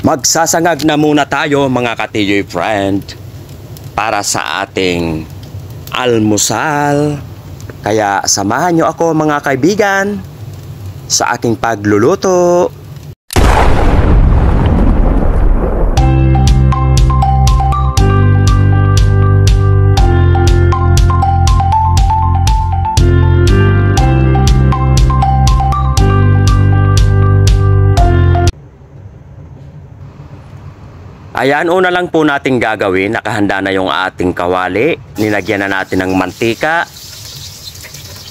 Magsasangag na muna tayo mga ka-TJ friend para sa ating almusal. Kaya samahan nyo ako mga kaibigan sa aking pagluluto. Ayan, una lang po natin gagawin, nakahanda na yung ating kawali. Nilagyan na natin ng mantika.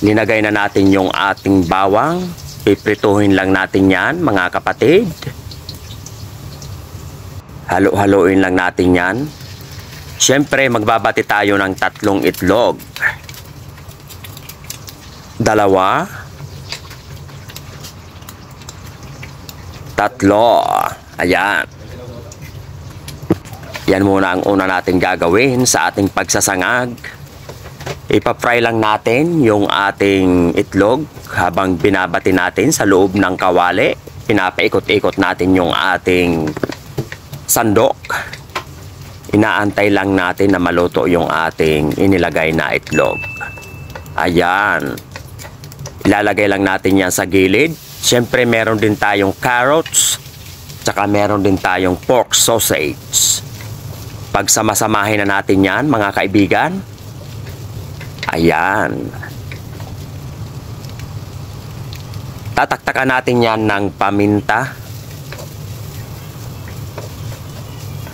Ninagay na natin yung ating bawang. Piprituhin lang natin yan, mga kapatid. Halo-haloin lang natin yan. Siyempre, magbabati tayo ng 3 itlog. 2. 3. Ayan. Yan muna ang una natin gagawin sa ating pagsasangag. Ipa-fry lang natin yung ating itlog habang binabati natin sa loob ng kawali. Pinapaikot-ikot natin yung ating sandok. Inaantay lang natin na maluto yung ating inilagay na itlog. Ayan. Ilalagay lang natin yan sa gilid. Siyempre meron din tayong carrots. Tsaka meron din tayong pork sausage. Pagsamasamahin na natin yan mga kaibigan. Ayan. Tataktakan natin yan ng paminta.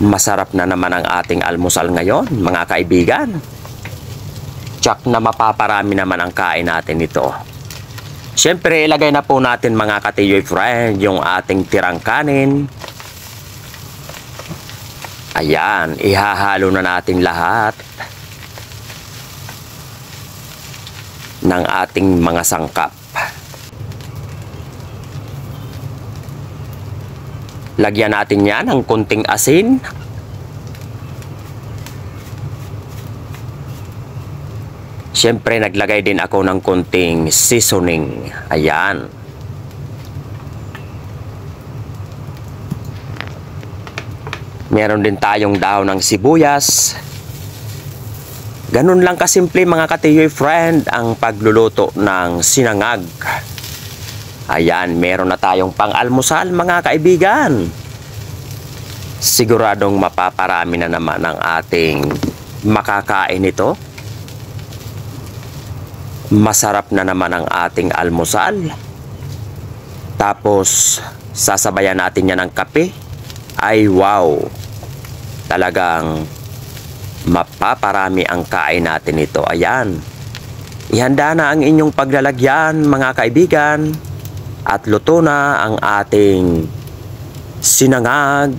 Masarap na naman ang ating almusal ngayon mga kaibigan. Tsak na mapaparami naman ang kain natin ito. Siyempre ilagay na po natin mga ka-TJ friend yung ating tirang kanin. Ayan, ihahalo na natin lahat ng ating mga sangkap. Lagyan natin yan ng konting asin. Siyempre, naglagay din ako ng konting seasoning. Ayan. Meron din tayong dahon ng sibuyas. Ganun lang kasimple mga ka-TJ friend ang pagluluto ng sinangag. Ayan, meron na tayong pang-almusal mga kaibigan. Siguradong mapaparami na naman ang ating makakain ito. Masarap na naman ang ating almusal. Tapos, sasabayan natin yan ng kape. Ay wow! Talagang mapaparami ang kain natin ito. Ayan. Ihanda na ang inyong paglalagyan mga kaibigan. At luto na ang ating sinangag.